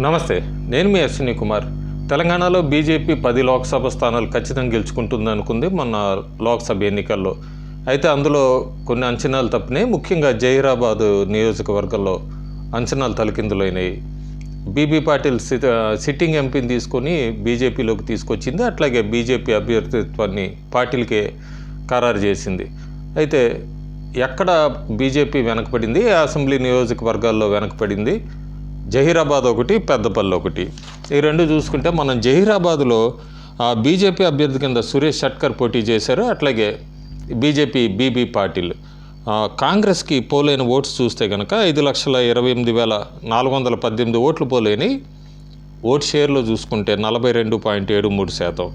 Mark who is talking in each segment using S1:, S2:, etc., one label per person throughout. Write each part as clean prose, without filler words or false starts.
S1: నమస్తే, నేను మీ అశ్విని కుమార్. తెలంగాణలో బీజేపీ 10 లోక్సభ స్థానాలు ఖచ్చితంగా గెలుచుకుంటుంది అనుకుంది మొన్న లోక్సభ ఎన్నికల్లో. అయితే అందులో కొన్ని అంచనాలు తప్పినాయి. ముఖ్యంగా జహీరాబాద్ నియోజకవర్గంలో అంచనాలు తలకిందులైనాయి. బీబీ పాటిల్ సిట్టింగ్ ఎంపీని తీసుకొని బీజేపీలోకి తీసుకొచ్చింది. అట్లాగే బీజేపీ అభ్యర్థిత్వాన్ని పాటిల్కే ఖరారు చేసింది. అయితే ఎక్కడ బీజేపీ వెనకబడింది, అసెంబ్లీ నియోజకవర్గాల్లో వెనకబడింది? జహీరాబాద్ ఒకటి, పెద్దపల్లి ఒకటి. ఈ రెండు చూసుకుంటే మనం జహీరాబాద్లో బీజేపీ అభ్యర్థి కింద సురేష్ షట్కర్ పోటీ చేశారు. అట్లాగే బీజేపీ బీబీ పాటిల్. కాంగ్రెస్కి పోలైన ఓట్స్ చూస్తే కనుక 5,28,418 ఓట్లు పోలేని. ఓట్ షేర్లో చూసుకుంటే 42.73%.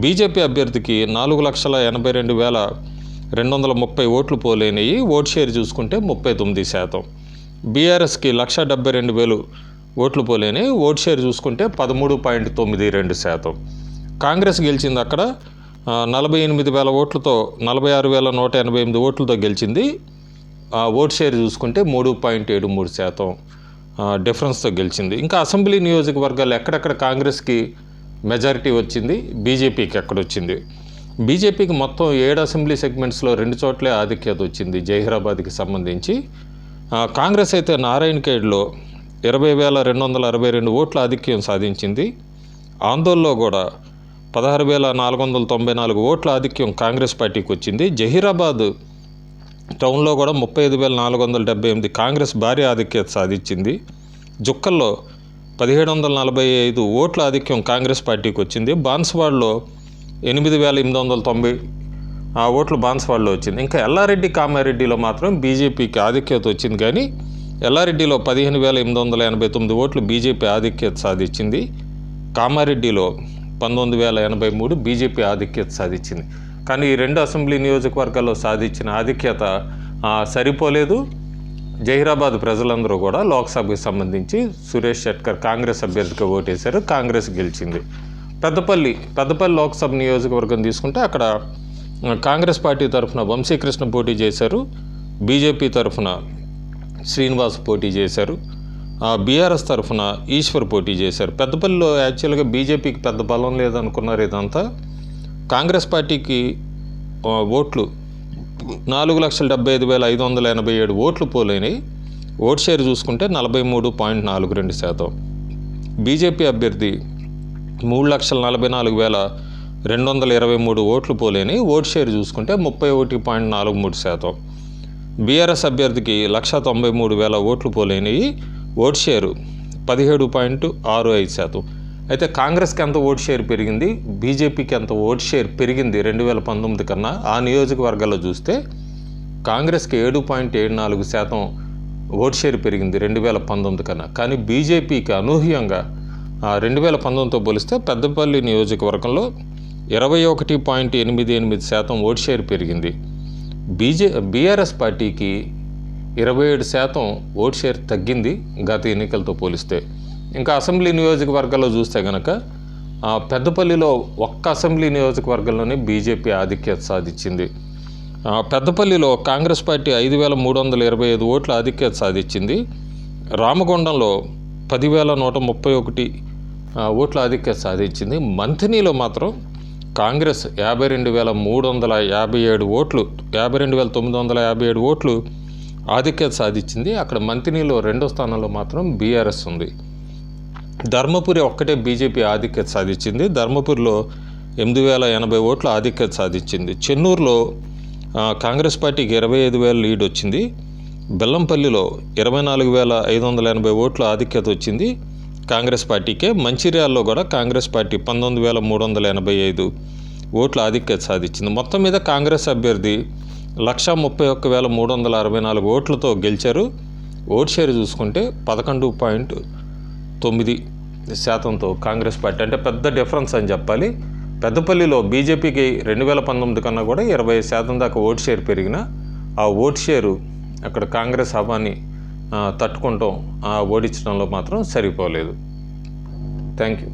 S1: బీజేపీ అభ్యర్థికి 4,82,230 ఓట్లు పోలేనివి. ఓట్ షేర్ చూసుకుంటే 39%. బీఆర్ఎస్కి 1,72,000 ఓట్లు పోలేని. ఓట్ షేర్ చూసుకుంటే 13.92%. కాంగ్రెస్ గెలిచింది అక్కడ 48,000 ఓట్లతో 46,188 ఓట్లతో గెలిచింది. ఓట్ షేర్ చూసుకుంటే 3.73% డిఫరెన్స్తో గెలిచింది. ఇంకా అసెంబ్లీ నియోజకవర్గాలు ఎక్కడెక్కడ కాంగ్రెస్కి మెజారిటీ వచ్చింది, బీజేపీకి ఎక్కడొచ్చింది? బీజేపీకి మొత్తం 7 అసెంబ్లీ సెగ్మెంట్స్లో 2 చోట్లే ఆధిక్యత వచ్చింది జహీరాబాద్కి సంబంధించి. కాంగ్రెస్ అయితే నారాయణఖేడ్లో 20,262 ఓట్ల ఆధిక్యం సాధించింది. ఆందోళనలో కూడా 16,494 ఓట్ల ఆధిక్యం కాంగ్రెస్ పార్టీకి వచ్చింది. జహీరాబాద్ టౌన్లో కూడా 35,478 కాంగ్రెస్ భారీ ఆధిక్యత సాధించింది. జుక్కల్లో 1,745 ఓట్ల ఆధిక్యం కాంగ్రెస్ పార్టీకి వచ్చింది. బాన్స్వాడలో 8,890 ఓట్లు బాన్స్వాడలో వచ్చింది. ఇంకా ఎల్లారెడ్డి కామారెడ్డిలో మాత్రం బీజేపీకి ఆధిక్యత వచ్చింది. కానీ ఎల్లారెడ్డిలో 15,889 ఓట్లు బీజేపీ ఆధిక్యత సాధించింది. కామారెడ్డిలో 19,083 బీజేపీ ఆధిక్యత సాధించింది. కానీ ఈ 2 అసెంబ్లీ నియోజకవర్గాల్లో సాధించిన ఆధిక్యత సరిపోలేదు. జహీరాబాద్ ప్రజలందరూ కూడా లోక్సభకి సంబంధించి సురేష్ షట్కర్ కాంగ్రెస్ అభ్యర్థిగా ఓటేశారు. కాంగ్రెస్ గెలిచింది. పెద్దపల్లి లోక్సభ నియోజకవర్గం తీసుకుంటే అక్కడ కాంగ్రెస్ పార్టీ తరఫున వంశీకృష్ణ పోటీ చేశారు. బీజేపీ తరఫున శ్రీనివాస్ పోటీ చేశారు. బీఆర్ఎస్ తరఫున ఈశ్వర్ పోటీ చేశారు. పెద్దపల్లిలో యాక్చువల్గా బీజేపీకి పెద్ద బలం లేదనుకున్నారు. ఇదంతా కాంగ్రెస్ పార్టీకి ఓట్లు 4,75,587 ఓట్లు పోలేని. ఓట్ షేర్ చూసుకుంటే 43.42%. బీజేపీ అభ్యర్థి 3,44,223 ఓట్లు పోలేని. ఓట్ షేర్ చూసుకుంటే 31.43%. బీఆర్ఎస్ అభ్యర్థికి 1,93,000 ఓట్లు పోలేని. Vote share 17.65%. అయితే కాంగ్రెస్కి ఎంత ఓట్ షేర్ పెరిగింది, బీజేపీకి ఎంత ఓట్ షేర్ పెరిగింది 2019 కన్నా? ఆ నియోజకవర్గాల్లో చూస్తే కాంగ్రెస్కి 7.74% ఓట్ షేర్ పెరిగింది 2019 కన్నా. కానీ బీజేపీకి అనూహ్యంగా 2019తో పోలిస్తే పెద్దపల్లి నియోజకవర్గంలో 21.88% ఓట్ షేర్ పెరిగింది. బీఆర్ఎస్ పార్టీకి 27% ఓట్ షేర్ తగ్గింది గత ఎన్నికలతో పోలిస్తే. ఇంకా అసెంబ్లీ నియోజకవర్గాల్లో చూస్తే కనుక పెద్దపల్లిలో ఒక్క అసెంబ్లీ నియోజకవర్గంలోనే బీజేపీ ఆధిక్యత సాధించింది. పెద్దపల్లిలో కాంగ్రెస్ పార్టీ 5,325 ఓట్ల ఆధిక్యత సాధించింది. రామగుండంలో 10,131 ఓట్ల ఆధిక్యత సాధించింది. మంథనిలో మాత్రం కాంగ్రెస్ 52,357 ఓట్లు 52,957 ఓట్లు ఆధిక్యత సాధించింది. అక్కడ మంథనిలో 2వ స్థానంలో మాత్రం బీఆర్ఎస్ ఉంది. ధర్మపురి ఒక్కటే బీజేపీ ఆధిక్యత సాధించింది. ధర్మపురిలో 8,080 ఓట్ల ఆధిక్యత సాధించింది. చెన్నూరులో కాంగ్రెస్ పార్టీకి 25,000 లీడ్ వచ్చింది. బెల్లంపల్లిలో 24,580 ఓట్ల ఆధిక్యత వచ్చింది కాంగ్రెస్ పార్టీకే. మంచిర్యాలలో కూడా కాంగ్రెస్ పార్టీ 19,385 ఓట్ల ఆధిక్యత సాధించింది. మొత్తం మీద కాంగ్రెస్ అభ్యర్థి 131,364 ఓట్లతో గెలిచారు. ఓట్ షేర్ చూసుకుంటే 11.9%తో కాంగ్రెస్ పార్టీ, అంటే పెద్ద డిఫరెన్స్ అని చెప్పాలి. పెద్దపల్లిలో బీజేపీకి 2019 కన్నా కూడా 20% దాకా ఓట్ షేర్ పెరిగిన ఆ ఓట్ షేరు అక్కడ కాంగ్రెస్ హవాని తట్టుకుంటాం ఓడించడంలో మాత్రం సరిపోలేదు. Thank you.